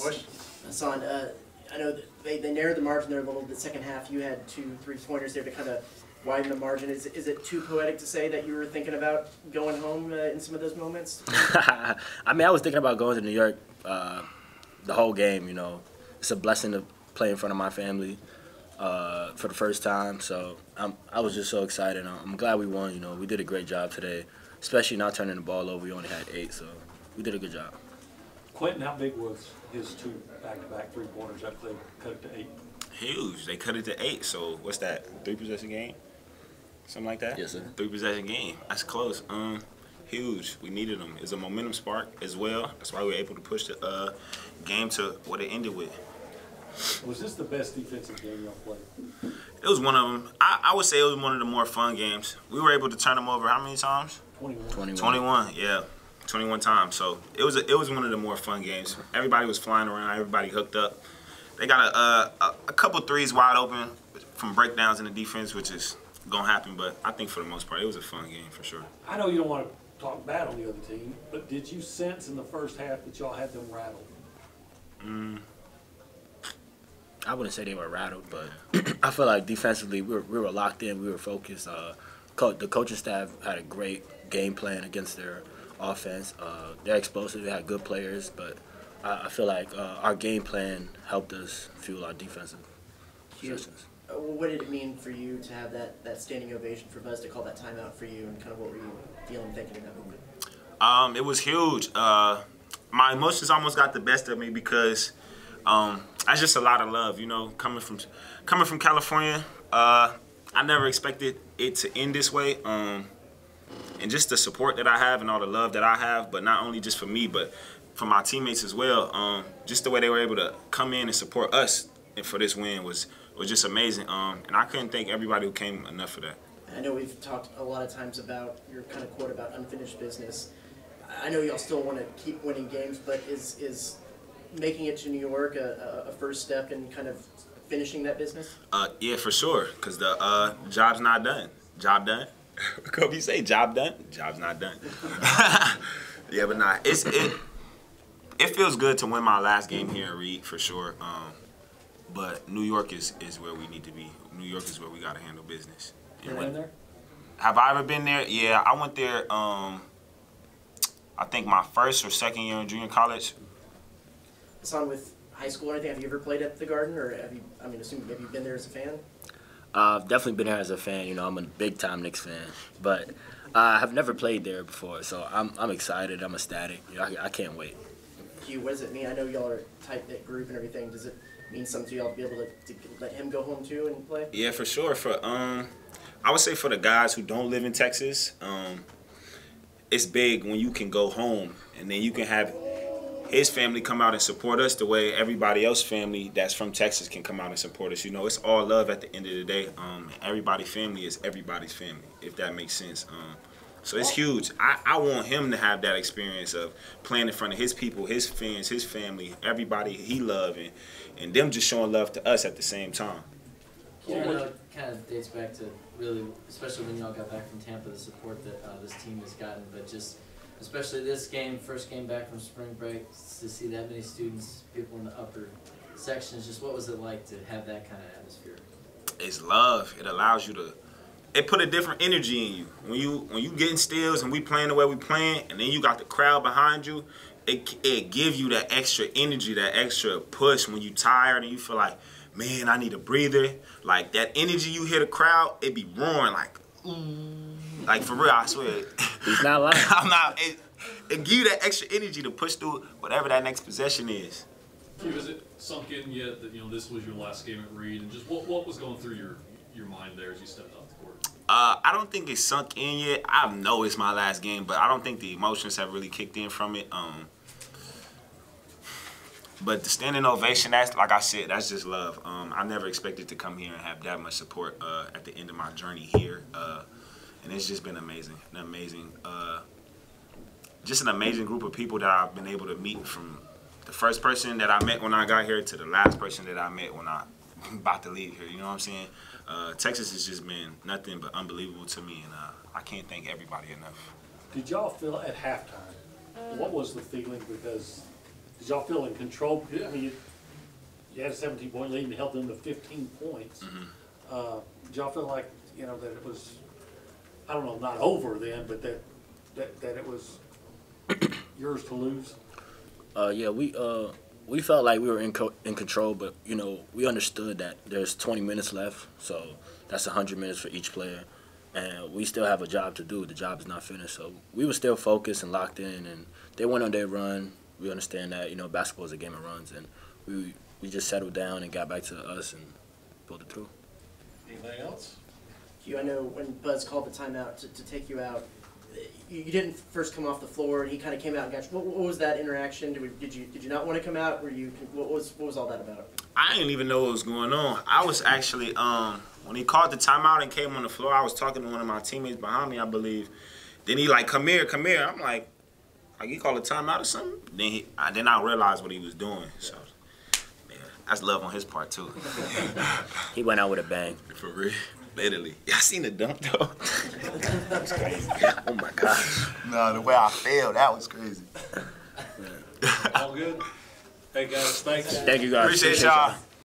Push. Hassan, I know that they narrowed the margin there a little bit. Second half, you had 2 3-pointers there to kind of widen the margin. Is it too poetic to say that you were thinking about going home in some of those moments? I mean, I was thinking about going to New York the whole game, you know. It's a blessing to play in front of my family for the first time. So I was just so excited. I'm glad we won, you know. We did a great job today, especially not turning the ball over. We only had 8, so we did a good job. Quenton, how big was his 2 back-to-back 3-pointers after they cut it to 8? Huge. They cut it to 8, so what's that, 3-possession game? Something like that? Yes, sir. 3-possession game. That's close. Huge. We needed them. It's a momentum spark as well. That's why we were able to push the game to what it ended with. Was this the best defensive game y'all played? It was one of them. I would say it was one of the more fun games. We were able to turn them over how many times? 21. 21, yeah. 21 times. So it was one of the more fun games. Everybody was flying around. Everybody hooked up. They got a couple threes wide open from breakdowns in the defense, which is going to happen. But I think for the most part, it was a fun game for sure. I know you don't want to talk bad on the other team, but did you sense in the first half that y'all had them rattled? I wouldn't say they were rattled, but I feel like defensively we were locked in. We were focused. The coaching staff had a great game plan against their offense. They're explosive. They had good players, but I feel like our game plan helped us fuel our defensive possessions. What did it mean for you to have that standing ovation, for Buzz to call that timeout for you, and kind of what were you feeling, thinking in that moment? It was huge. My emotions almost got the best of me because that's just a lot of love, you know, coming from California. I never expected it to end this way. And just the support that I have and all the love that I have, but not only just for me, but for my teammates as well. Just the way they were able to come in and support us and for this win was just amazing. And I couldn't thank everybody who came enough for that. I know we've talked a lot of times about your kind of quote about unfinished business. I know y'all still want to keep winning games, but is making it to New York a first step in kind of finishing that business? Yeah, for sure, because the job's not done. Job done? Kobe say job done? Job's not done. Yeah, but nah, it feels good to win my last game here in Reed for sure. But New York is where we need to be. New York is where we got to handle business. You been there? Have I ever been there? Yeah, I went there. I think my first or second year in junior college. Hassan, with high school or anything, have you ever played at the Garden, or have you? I mean, have you been there as a fan? I've definitely been here as a fan. You know, I'm a big-time Knicks fan, but I have never played there before, so I'm excited. I'm ecstatic. You know, I can't wait. What does it mean? I know y'all are a tight-knit group and everything. Does it mean something to y'all to be able to let him go home too and play? Yeah, for sure. I would say for the guys who don't live in Texas, it's big when you can go home and then you can have his family come out and support us the way everybody else's family that's from Texas can come out and support us. You know, it's all love at the end of the day. Everybody's family is everybody's family, if that makes sense. So it's huge. I want him to have that experience of playing in front of his people, his fans, his family, everybody he loves, and them just showing love to us at the same time. Yeah, I know it kind of dates back to really, especially when y'all got back from Tampa, the support that this team has gotten, but just especially this game, first game back from spring break, to see that many students, people in the upper sections, just what was it like to have that kind of atmosphere? It's love. It allows you to, it put a different energy in you. When you getting steals and we playing the way we playing, and then you got the crowd behind you, it gives you that extra energy, that extra push when you tired and you feel like, man, I need a breather. Like that energy you hear the crowd, it be roaring like, ooh. Like for real, I swear. He's not lying. I'm not. It give you that extra energy to push through whatever that next possession is. Was it sunk in yet that this was your last game at Reed, and just what was going through your mind there as you stepped off the court? I don't think it's sunk in yet. I know it's my last game, but I don't think the emotions have really kicked in from it. But the standing ovation, that's like I said, that's just love. I never expected to come here and have that much support at the end of my journey here. And it's just been amazing, just an amazing group of people that I've been able to meet, from the first person that I met when I got here to the last person that I met when I'm about to leave here. You know what I'm saying? Texas has just been nothing but unbelievable to me, and I can't thank everybody enough. Did y'all feel at halftime, what was the feeling? Because Did y'all feel in control? I mean, you had a 17-point lead and held them to 15 points. Did y'all feel like, you know, that it was, I don't know, not over then, but that it was yours to lose? Yeah, we felt like we were in control, but you know, we understood that there's 20 minutes left, so that's 100 minutes for each player, and we still have a job to do. The job is not finished, so we were still focused and locked in, and they went on their run. We understand that, you know, basketball is a game of runs, and we just settled down and got back to us and pulled it through. Anything else? I know when Buzz called the timeout to take you out, you didn't first come off the floor, and he kind of came out and got you. What was that interaction? Did you not want to come out? What was all that about? I didn't even know what was going on. I was actually when he called the timeout and came on the floor, I was talking to one of my teammates behind me, I believe. Then he like, come here. I'm like he called a timeout or something. Then I realized what he was doing. So man, that's love on his part too. He went out with a bang. For real. Literally. I seen the dunk though. That was crazy. Oh my gosh. No, the way I feel, that was crazy. All good? Hey, guys, thanks. Thank you guys. Appreciate y'all.